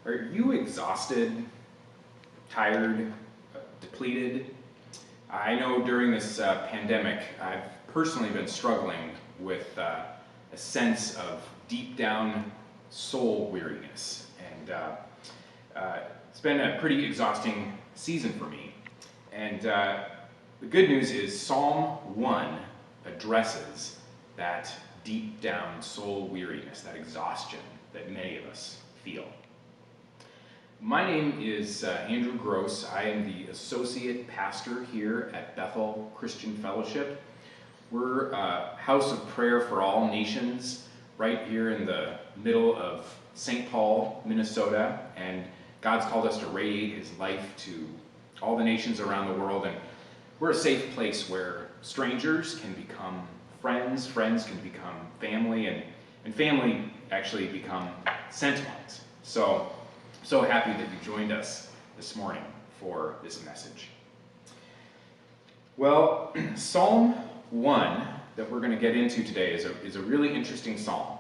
Are you exhausted, tired, depleted? I know during this pandemic, I've personally been struggling with a sense of deep down soul weariness. And it's been a pretty exhausting season for me. And the good news is Psalm 1 addresses that deep down soul weariness, that exhaustion that many of us feel. My name is Andrew Gross. I am the associate pastor here at Bethel Christian Fellowship. We're a house of prayer for all nations right here in the middle of St. Paul, Minnesota, and God's called us to radiate his life to all the nations around the world, and we're a safe place where strangers can become friends, friends can become family, and family actually become sent ones. So happy that you joined us this morning for this message. Well, Psalm 1 that we're going to get into today is a really interesting psalm.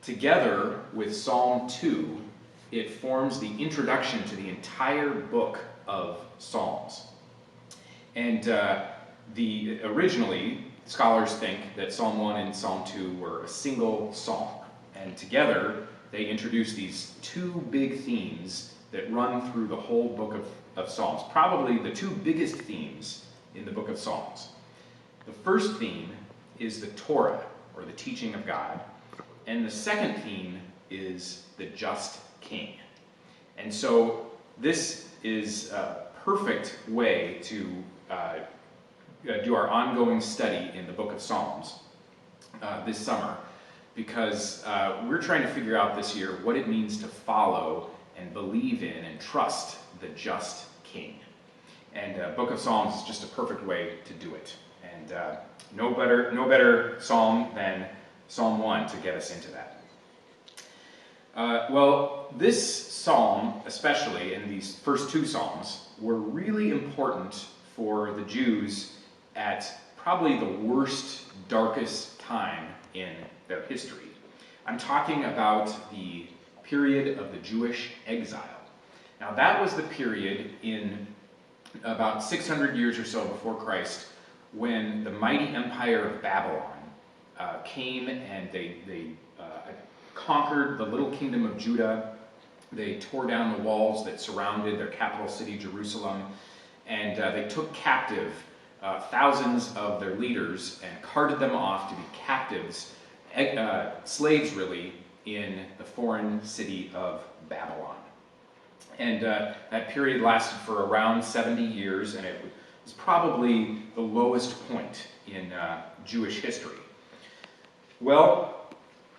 Together with Psalm 2, it forms the introduction to the entire book of Psalms. And originally, scholars think that Psalm 1 and Psalm 2 were a single psalm. And together, they introduce these two big themes that run through the whole book of Psalms. Probably the two biggest themes in the book of Psalms. The first theme is the Torah, or the teaching of God. And the second theme is the just king. And so this is a perfect way to do our ongoing study in the book of Psalms this summer, because we're trying to figure out this year what it means to follow and believe in and trust the just king. And book of Psalms is just a perfect way to do it. And no better psalm than Psalm 1 to get us into that. Well, this psalm, especially, and these first two psalms, were really important for the Jews at probably the worst, darkest time in their history. I'm talking about the period of the Jewish exile. Now, that was the period in about 600 years or so before Christ when the mighty empire of Babylon came and they conquered the little kingdom of Judah. They tore down the walls that surrounded their capital city, Jerusalem, and they took captive thousands of their leaders and carted them off to be captives, slaves really, in the foreign city of Babylon. And that period lasted for around 70 years, and it was probably the lowest point in Jewish history. Well,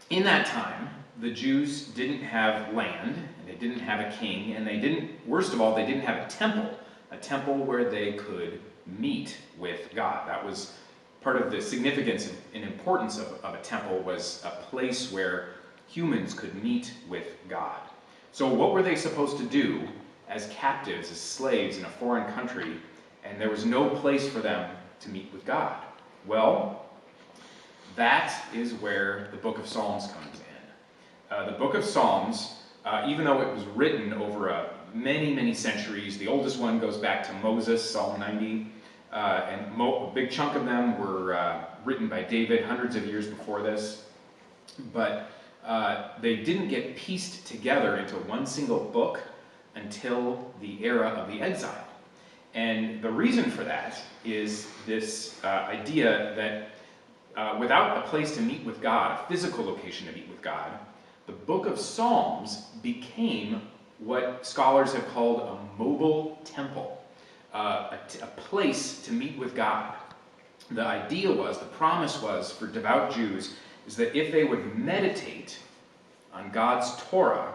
in that time, the Jews didn't have land, and they didn't have a king, and worst of all, they didn't have a temple where they could meet with God. That was part of the significance and importance of a temple, was a place where humans could meet with God. So what were they supposed to do as captives, as slaves in a foreign country, and there was no place for them to meet with God? Well, that is where the book of Psalms comes in. The book of Psalms, even though it was written over many centuries, the oldest one goes back to Moses, Psalm 90, and a big chunk of them were written by David hundreds of years before this, but they didn't get pieced together into one single book until the era of the exile. And the reason for that is this idea that without a place to meet with God, a physical location to meet with God, the book of Psalms became what scholars have called a mobile temple, a place to meet with God. The idea was, the promise was for devout Jews, is that if they would meditate on God's Torah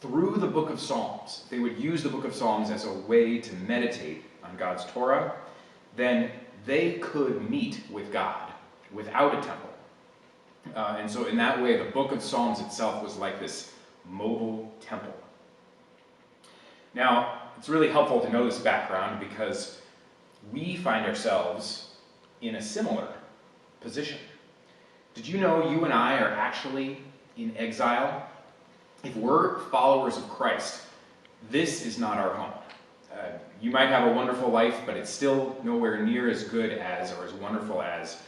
through the book of Psalms, they would use the book of Psalms as a way to meditate on God's Torah, then they could meet with God without a temple. And so in that way, the book of Psalms itself was like this mobile temple. Now, it's really helpful to know this background because we find ourselves in a similar position. Did you know you and I are actually in exile? if we're followers of Christ, this is not our home. You might have a wonderful life, but it's still nowhere near as good as or as wonderful as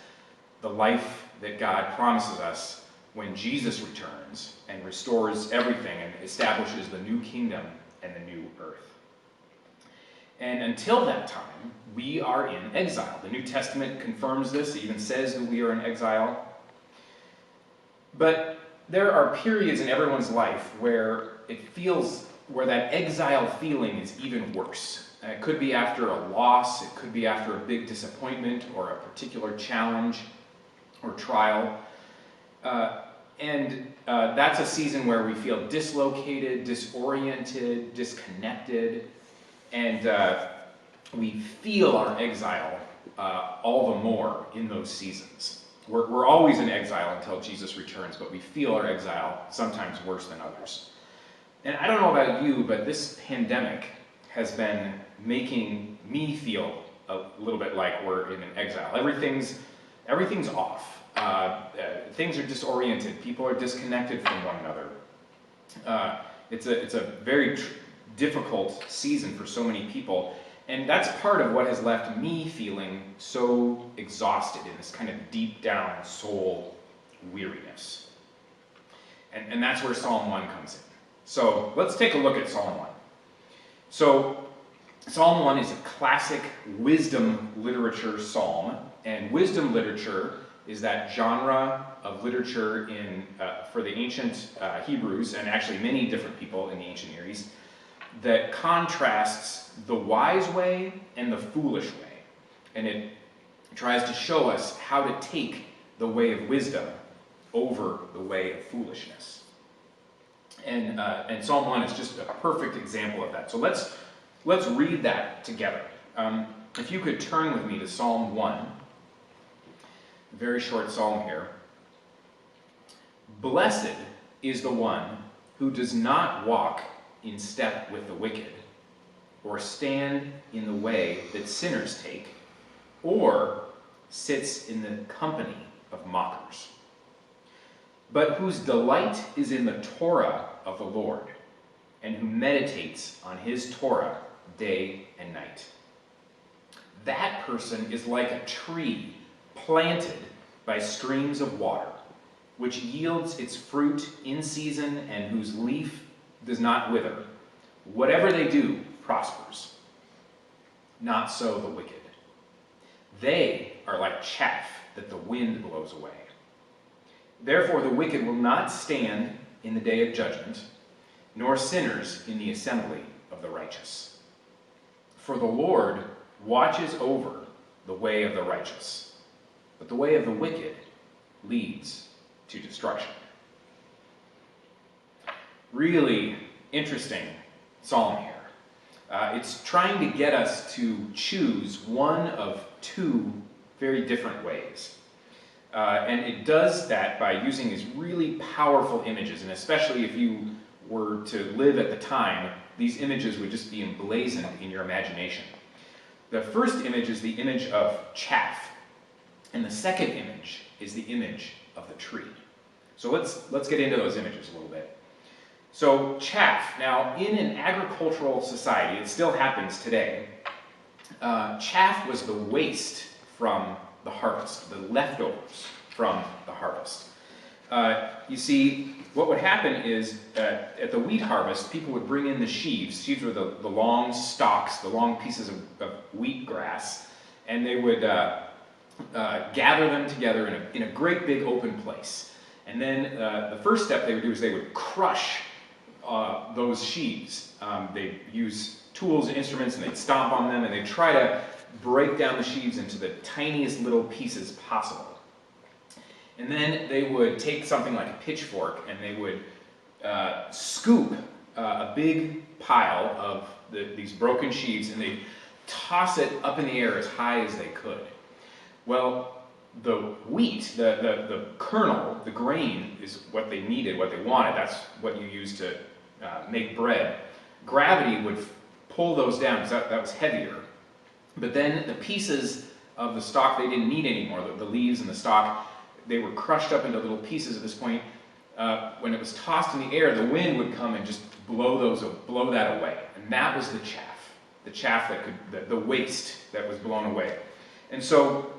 the life that God promises us when Jesus returns and restores everything and establishes the new kingdom and the new earth. And until that time, we are in exile. The New Testament confirms this. It even says that we are in exile. But there are periods in everyone's life where that exile feeling is even worse. It could be after a loss, it could be after a big disappointment or a particular challenge or trial. That's a season where we feel dislocated, disoriented, disconnected, and we feel our exile all the more in those seasons. We're always in exile until Jesus returns, but we feel our exile sometimes worse than others. And I don't know about you, but this pandemic has been making me feel a little bit like we're in an exile. Everything's off. Things are disoriented. People are disconnected from one another. It's a very difficult season for so many people. And that's part of what has left me feeling so exhausted in this kind of deep down soul weariness. And that's where Psalm 1 comes in. So let's take a look at Psalm 1. So Psalm 1 is a classic wisdom literature psalm. And wisdom literature is that genre of literature for the ancient Hebrews, and actually many different people in the ancient Near East, that contrasts the wise way and the foolish way. And it tries to show us how to take the way of wisdom over the way of foolishness. And Psalm 1 is just a perfect example of that. So let's read that together. If you could turn with me to Psalm 1, a very short psalm here. Blessed is the one who does not walk in step with the wicked, or stand in the way that sinners take, or sits in the company of mockers, but whose delight is in the Torah of the Lord, and who meditates on his Torah day and night. That person is like a tree planted by streams of water, which yields its fruit in season and whose leaf does not wither. Whatever they do prospers. Not so the wicked. They are like chaff that the wind blows away. Therefore the wicked will not stand in the day of judgment, nor sinners in the assembly of the righteous. For the Lord watches over the way of the righteous, but the way of the wicked leads to destruction. Really interesting psalm here. It's trying to get us to choose one of two very different ways. And it does that by using these really powerful images, and especially if you were to live at the time, these images would just be emblazoned in your imagination. The first image is the image of chaff, and the second image is the image of the tree. So let's get into those images a little bit. So chaff, now in an agricultural society, it still happens today, chaff was the waste from the harvest, the leftovers from the harvest. You see, what would happen is at the wheat harvest, people would bring in the sheaves. Sheaves were the long stalks, the long pieces of wheat grass, and they would gather them together in a great big open place. And then the first step they would do is they would crush those sheaves. They'd use tools and instruments, and they'd stomp on them, and they'd try to break down the sheaves into the tiniest little pieces possible. And then they would take something like a pitchfork, and they would scoop a big pile of these broken sheaves, and they'd toss it up in the air as high as they could. Well, the wheat, the kernel, the grain, is what they needed, what they wanted. That's what you use to make bread. Gravity would pull those down because that was heavier. But then the pieces of the stalk they didn't need anymore, the leaves and the stalk, they were crushed up into little pieces at this point. when it was tossed in the air, the wind would come and just blow that away. And that was the chaff that could, the waste that was blown away. And so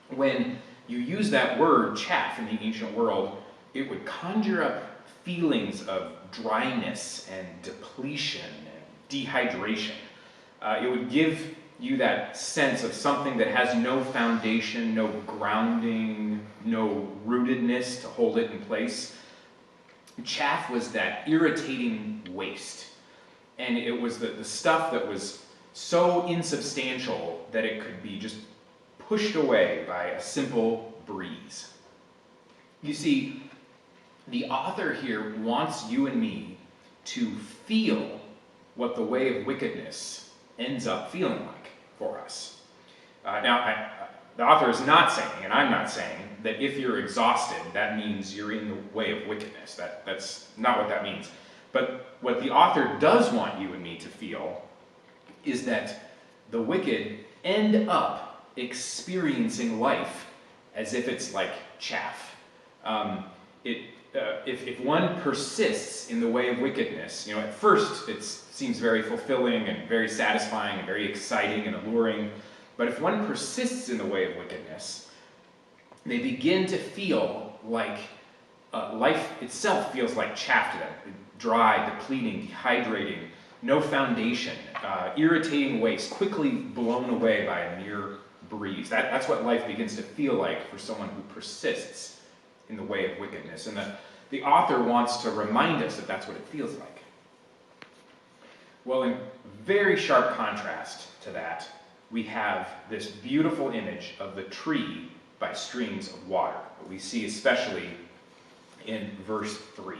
when you use that word, chaff, in the ancient world, it would conjure up feelings of dryness and depletion and dehydration. It would give you that sense of something that has no foundation, no grounding, no rootedness to hold it in place. Chaff was that irritating waste. And it was the stuff that was so insubstantial that it could be just pushed away by a simple breeze. You see, the author here wants you and me to feel what the way of wickedness ends up feeling like for us. The author is not saying, and I'm not saying, that if you're exhausted, that means you're in the way of wickedness. That's not what that means. But what the author does want you and me to feel is that the wicked end up experiencing life as if it's like chaff. If one persists in the way of wickedness, at first it seems very fulfilling and very satisfying and very exciting and alluring. But if one persists in the way of wickedness, they begin to feel like life itself feels like chaff to them. Dry, depleting, dehydrating, no foundation, irritating waste, quickly blown away by a mere breeze. That's what life begins to feel like for someone who persists in the way of wickedness. And the author wants to remind us that that's what it feels like. Well, in very sharp contrast to that, we have this beautiful image of the tree by streams of water, that we see especially in verse 3.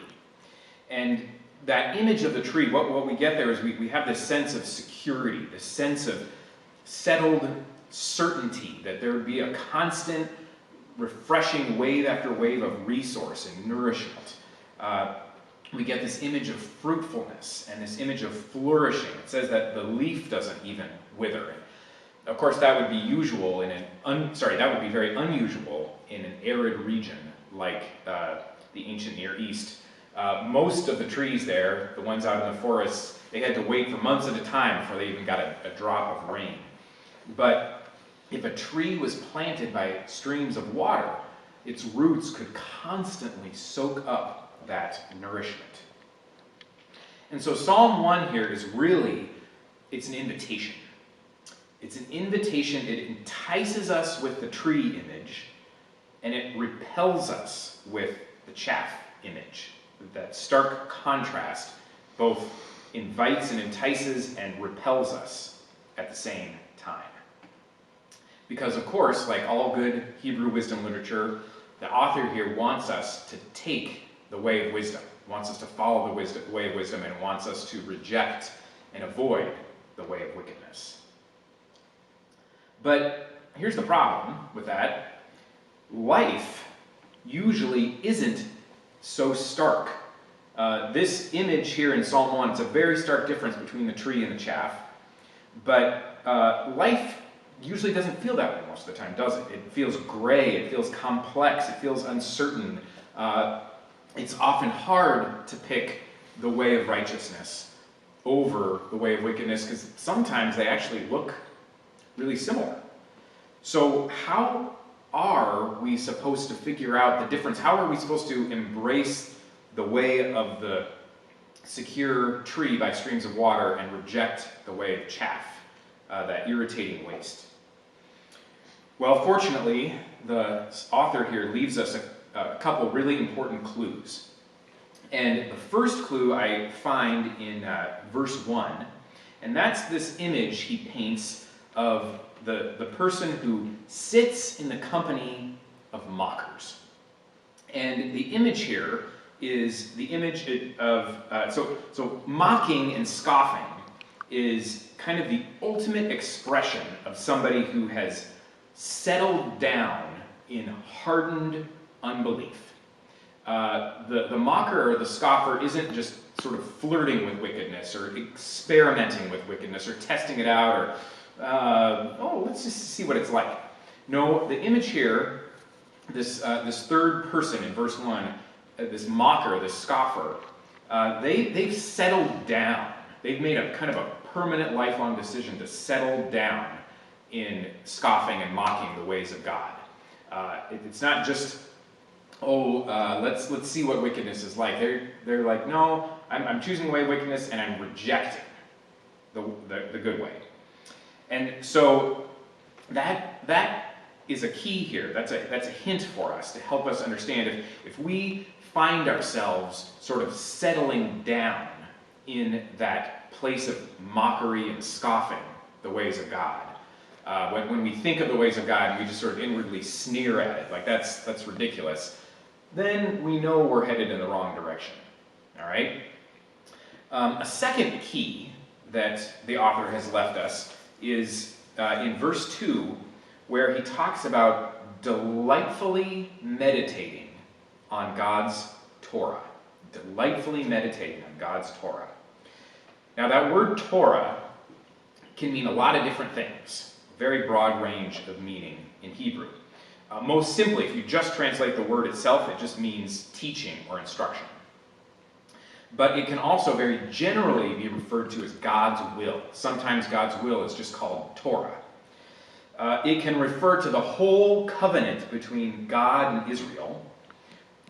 And that image of the tree, what we get there is we have this sense of security, this sense of settled certainty that there would be a constant, refreshing wave after wave of resource and nourishment. We get this image of fruitfulness and this image of flourishing. It says that the leaf doesn't even wither. Of course, that would be usual that would be very unusual in an arid region like the ancient Near East. Most of the trees there, the ones out in the forests, they had to wait for months at a time before they even got a drop of rain. But if a tree was planted by streams of water, its roots could constantly soak up that nourishment. And so Psalm 1 here is really, it's an invitation. It's an invitation. It entices us with the tree image, and it repels us with the chaff image. That stark contrast both invites and entices and repels us at the same time. Because, of course, like all good Hebrew wisdom literature, the author here wants us to take the way of wisdom, wants us to follow the way of wisdom, and wants us to reject and avoid the way of wickedness. But here's the problem with that. Life usually isn't so stark. This image here in Psalm 1, it's a very stark difference between the tree and the chaff. But life usually doesn't feel that way most of the time, does it? It feels gray, it feels complex, it feels uncertain. It's often hard to pick the way of righteousness over the way of wickedness, because sometimes they actually look really similar. So how are we supposed to figure out the difference? How are we supposed to embrace the way of the secure tree by streams of water and reject the way of chaff, that irritating waste? Well, fortunately, the author here leaves us a couple really important clues. And the first clue I find in verse 1, and that's this image he paints of the person who sits in the company of mockers. And the image here is the image of, so mocking and scoffing is kind of the ultimate expression of somebody who has settled down in hardened unbelief. The mocker or the scoffer isn't just sort of flirting with wickedness or experimenting with wickedness or testing it out or, let's just see what it's like. No, the image here, this third person in verse 1, this mocker, this scoffer, they've settled down. They've made a kind of a permanent, lifelong decision to settle down in scoffing and mocking the ways of God. It's not just, let's see what wickedness is like. They're like, no, I'm choosing the way of wickedness, and I'm rejecting the good way. And so that is a key here. That's a hint for us to help us understand if we find ourselves sort of settling down in that place of mockery and scoffing the ways of God. When we think of the ways of God and we just sort of inwardly sneer at it, like that's ridiculous, then we know we're headed in the wrong direction. All right? A second key that the author has left us is in verse 2, where he talks about delightfully meditating on God's Torah. Delightfully meditating on God's Torah. Now that word Torah can mean a lot of different things. Very broad range of meaning in Hebrew. Most simply, if you just translate the word itself, it just means teaching or instruction. But it can also very generally be referred to as God's will. Sometimes God's will is just called Torah. It can refer to the whole covenant between God and Israel.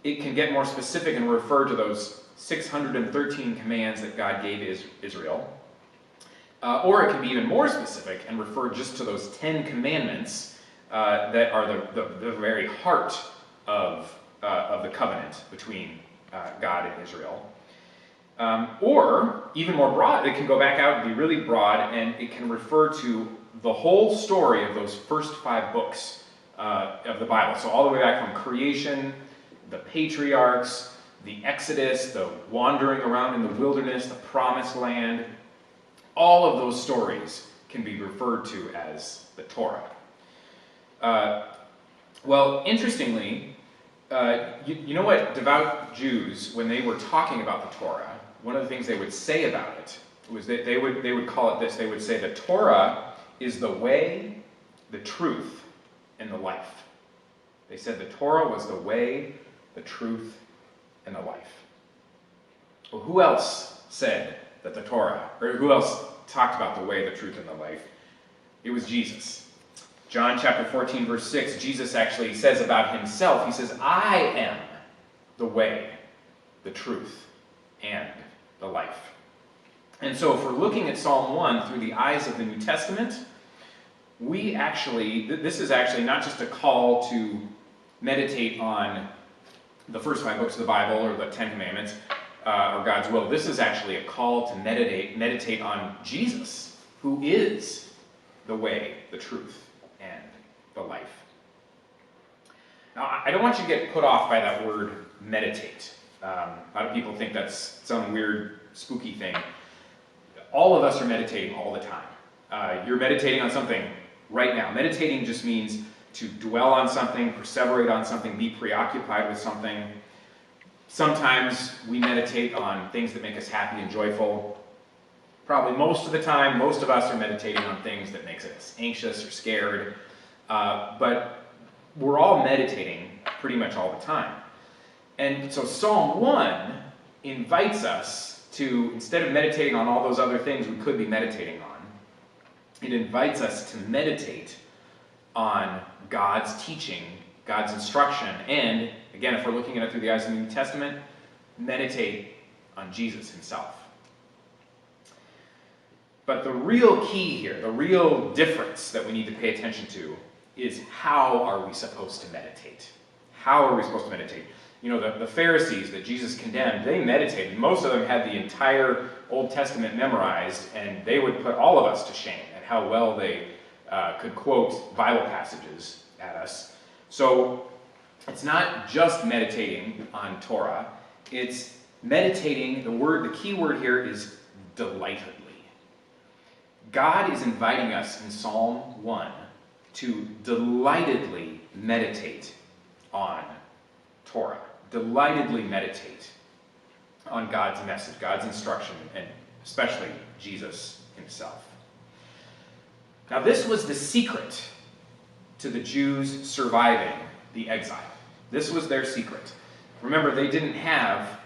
It can get more specific and refer to those 613 commands that God gave Israel. Or it can be even more specific and refer just to those 10 commandments that are the very heart of the covenant between God and Israel. Or, even more broad, it can go back out and be really broad, and it can refer to the whole story of those first 5 books of the Bible. So all the way back from creation, the patriarchs, the Exodus, the wandering around in the wilderness, the promised land. All of those stories can be referred to as the Torah. Well, interestingly, you know what devout Jews, when they were talking about the Torah, one of the things they would say about it was that they would call it this. They would say the Torah is the way, the truth, and the life. They said the Torah was the way, the truth, and the life. Well, who else said that the Torah, or who else talked about the way, the truth, and the life? It was Jesus. John chapter 14, verse 6, Jesus actually says about himself, he says, I am the way, the truth, and the life. And so if we're looking at Psalm 1 through the eyes of the New Testament, this is actually not just a call to meditate on the first 5 books of the Bible or the 10 Commandments or God's will. This is actually a call to meditate on Jesus, who is the way, the truth, and the life. Now, I don't want you to get put off by that word meditate. A lot of people think that's some weird, spooky thing. All of us are meditating all the time. You're meditating on something right now. Meditating just means to dwell on something, perseverate on something, be preoccupied with something. Sometimes we meditate on things that make us happy and joyful. Probably most of the time, most of us are meditating on things that makes us anxious or scared. But we're all meditating pretty much all the time. And so Psalm 1 invites us to, instead of meditating on all those other things we could be meditating on, it invites us to meditate on God's teaching, God's instruction, and, again, if we're looking at it through the eyes of the New Testament, meditate on Jesus himself. But the real key here, the real difference that we need to pay attention to is how are we supposed to meditate? How are we supposed to meditate? You know, the Pharisees that Jesus condemned, they meditated. Most of them had the entire Old Testament memorized, and they would put all of us to shame at how well they could quote Bible passages at us. So it's not just meditating on Torah. It's meditating, the key word here is delightedly. God is inviting us in Psalm 1 to delightedly meditate on Torah. Delightedly meditate on God's message, God's instruction, and especially Jesus himself. Now, this was the secret to the Jews surviving the exile. This was their secret. Remember, they didn't have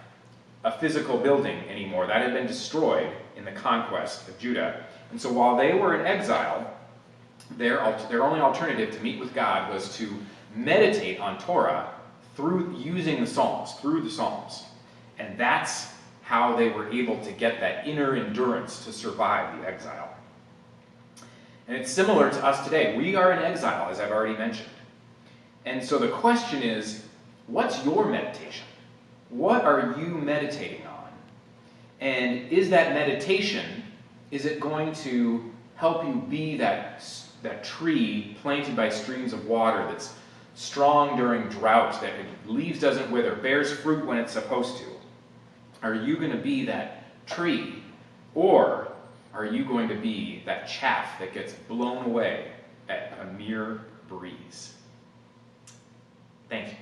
a physical building anymore. That had been destroyed in the conquest of Judah. And so while they were in exile, their only alternative to meet with God was to meditate on Torah through using the Psalms. And that's how they were able to get that inner endurance to survive the exile. And it's similar to us today. We are in exile, as I've already mentioned. And so the question is, what's your meditation? What are you meditating on? And is that meditation, is it going to help you be that tree planted by streams of water that's strong during drought, that leaves doesn't wither, bears fruit when it's supposed to? Are you going to be that tree, or are you going to be that chaff that gets blown away at a mere breeze? Thank you.